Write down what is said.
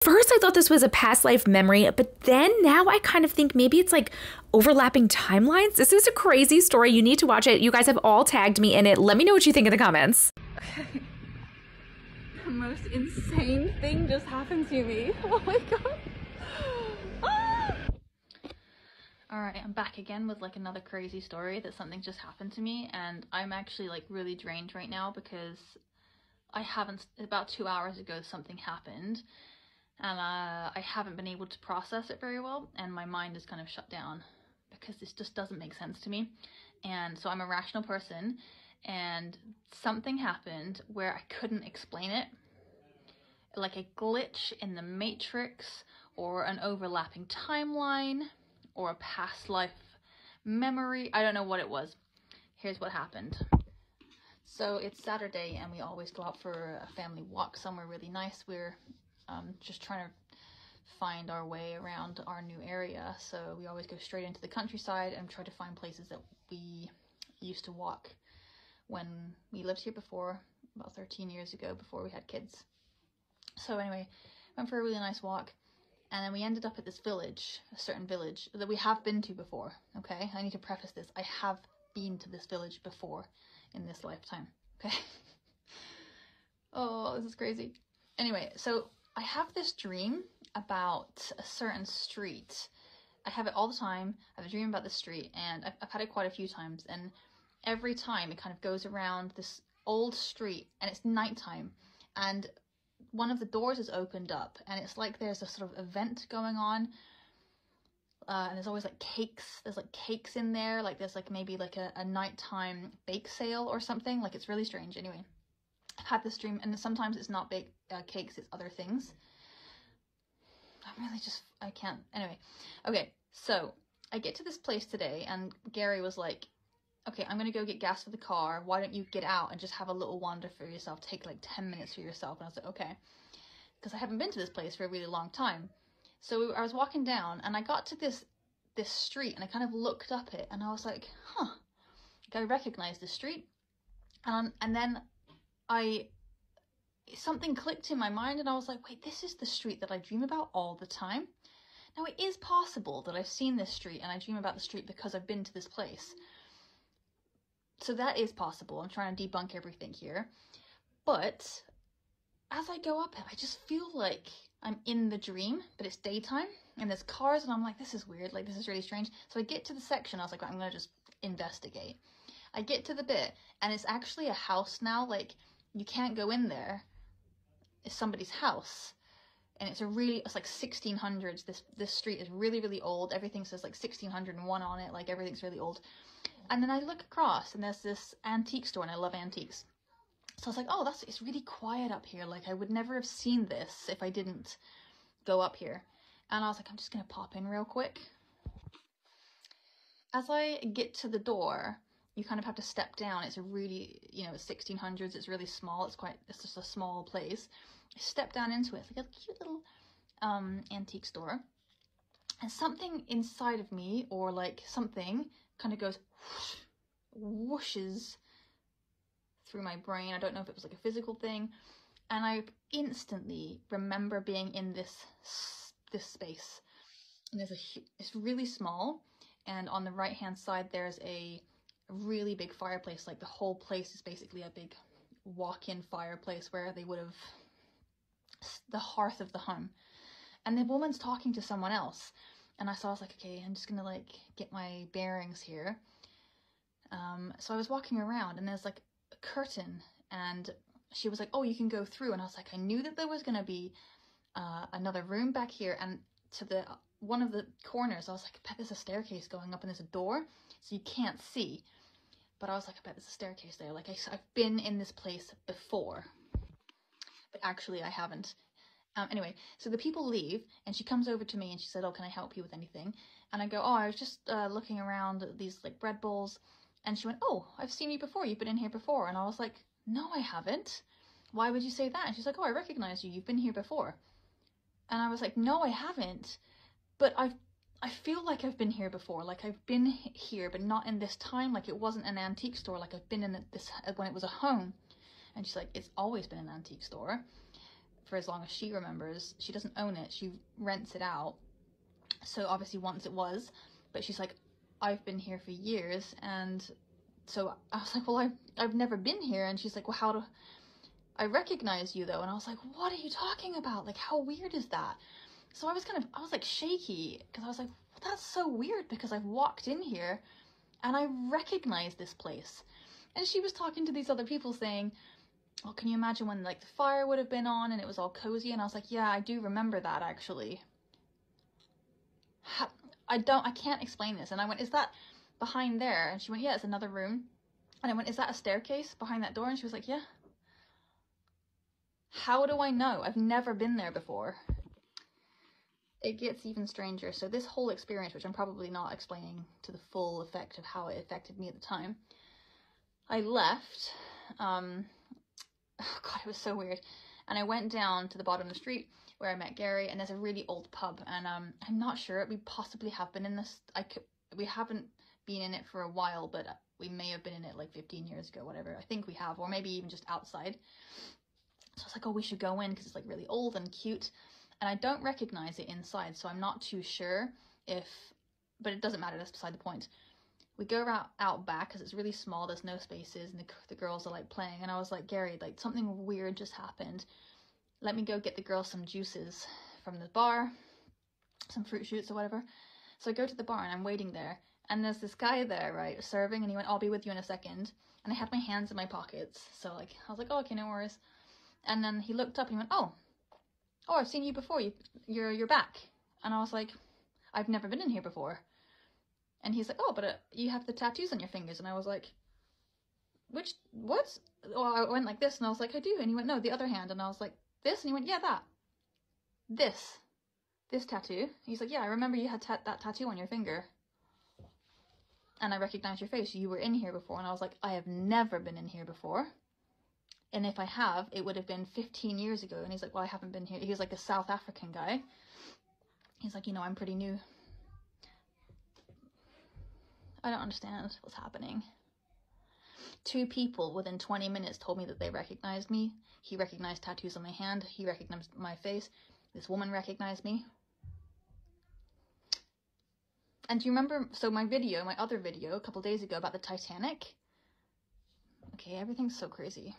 First, I thought this was a past life memory, but then now I kind of think maybe it's like overlapping timelines. This is a crazy story. You need to watch it. You guys have all tagged me in it. Let me know what you think in the comments. Okay. The most insane thing just happened to me. Oh my god. Ah! Alright, I'm back again with like another crazy story that something just happened to me, and I'm actually like really drained right now because about 2 hours ago something happened. And I haven't been able to process it very well, and my mind is kind of shut down because this just doesn't make sense to me. And so I'm a rational person, and something happened where I couldn't explain it. Like a glitch in the matrix, or an overlapping timeline, or a past life memory. I don't know what it was. Here's what happened. So it's Saturday, and we always go out for a family walk somewhere really nice. We're just trying to find our way around our new area, so we always go straight into the countryside and try to find places that we used to walk when we lived here before, about 13 years ago, before we had kids. So anyway, went for a really nice walk, and then we ended up at this village, a certain village that we have been to before. Okay, I need to preface this, I have been to this village before in this lifetime. Okay. Oh, this is crazy. Anyway, so I have this dream about a certain street. I have it all the time. I have a dream about this street, and I've had it quite a few times, and every time it kind of goes around this old street, and it's nighttime, and one of the doors is opened up, and it's like there's a sort of event going on, and there's always like cakes. There's like cakes in there, like there's like maybe like a nighttime bake sale or something. Like, it's really strange. Anyway, I've had this dream, and sometimes it's not bake cakes, it's other things. I can't. Anyway, okay, so I get to this place today, and Gary was like, okay, I'm gonna go get gas for the car. Why don't you get out and just have a little wander for yourself? Take like 10 minutes for yourself. And I was like, okay, because I haven't been to this place for a really long time. So I was walking down, and I got to this street, and I kind of looked up it, and I was like, huh, like I recognize this street. And then something clicked in my mind, and I was like, wait, this is the street that I dream about all the time. Now, it is possible that I've seen this street and I dream about the street because I've been to this place. So that is possible. I'm trying to debunk everything here. But as I go up it, I just feel like I'm in the dream, but it's daytime, and there's cars, and I'm like, this is weird, like this is really strange. So I get to the section, I was like, I'm gonna just investigate. I get to the bit, and it's actually a house now. Like, you can't go in there. It's somebody's house, and it's like 1600s. This street is really, really old. Everything says like 1601 on it, like everything's really old. And then I look across, and there's this antique store, and I love antiques. So I was like, oh, it's really quiet up here. Like, I would never have seen this if I didn't go up here. And I was like, I'm just gonna pop in real quick. As I get to the door, you kind of have to step down. It's a really, it's 1600s. It's really small. It's just a small place. I step down into it. It's like a cute little antique store. And something inside of me, or like something, kind of goes whooshes through my brain. I don't know if it was like a physical thing. And I instantly remember being in this space. And it's really small. And on the right hand side, there's a really big fireplace. Like, the whole place is basically a big walk-in fireplace where they would have the hearth of the home. And the woman's talking to someone else. And so I was like, okay, I'm just gonna like get my bearings here. So I was walking around, and there's like a curtain, and she was like, oh, you can go through. And I was like, I knew that there was gonna be another room back here, and to one of the corners, I was like, I bet there's a staircase going up, and there's a door, so you can't see. But I was like, I bet there's a staircase there. Like, I've been in this place before, but actually I haven't. Anyway, so the people leave, and she comes over to me, and she said, oh, can I help you with anything? And I go, oh, I was just looking around at these like bread bowls. And she went, oh, I've seen you before. You've been in here before. And I was like, no, I haven't. Why would you say that? And she's like, oh, I recognize you. You've been here before. And I was like, no, I haven't. But I feel like I've been here before. Like, I've been here, but not in this time. Like, it wasn't an antique store. Like, I've been in this when it was a home. And she's like, it's always been an antique store for as long as she remembers. She doesn't own it. She rents it out. So obviously once it was, but she's like, I've been here for years. And so I was like, well, I've never been here. And she's like, well, how do I recognize you though? And I was like, what are you talking about? Like, how weird is that? So I was like shaky, because I was like, well, that's so weird, because I've walked in here and I recognize this place. And she was talking to these other people saying, oh, can you imagine when like the fire would have been on and it was all cozy? And I was like, yeah, I do remember that actually. I can't explain this. And I went, is that behind there? And she went, yeah, it's another room. And I went, is that a staircase behind that door? And she was like, yeah. How do I know? I've never been there before. It gets even stranger. So this whole experience, which I'm probably not explaining to the full effect of how it affected me at the time, I left, oh God, it was so weird. And I went down to the bottom of the street where I met Gary, and there's a really old pub, and I'm not sure, we possibly have been in this, we haven't been in it for a while, but we may have been in it like 15 years ago, whatever. I think we have, or maybe even just outside. So I was like, oh, we should go in, because it's like really old and cute. And I don't recognize it inside, so I'm not too sure if, but it doesn't matter, that's beside the point. We go out back, because it's really small, there's no spaces, and the girls are like playing, and I was like, Gary, like something weird just happened. Let me go get the girls some juices from the bar, some fruit shoots or whatever. So I go to the bar and I'm waiting there, and there's this guy there, right, serving, and he went, I'll be with you in a second. And I had my hands in my pockets, so like, I was like, oh, okay, no worries. And then he looked up and he went, oh, I've seen you before, you're back. And I was like, I've never been in here before. And he's like, oh, but you have the tattoos on your fingers. And I was like, what? Well, I went like this, and I was like, I do. And he went, no, the other hand. And I was like, this? And he went, yeah, that. This tattoo. He's like, yeah, I remember you had that tattoo on your finger. And I recognized your face. You were in here before. And I was like, I have never been in here before. And if I have, it would have been 15 years ago. And he's like, well, I haven't been here. He was like a South African guy. He's like, I'm pretty new. I don't understand what's happening. 2 people within 20 minutes told me that they recognized me. He recognized tattoos on my hand. He recognized my face. This woman recognized me. And do you remember, so my other video a couple days ago about the Titanic? Okay, everything's so crazy.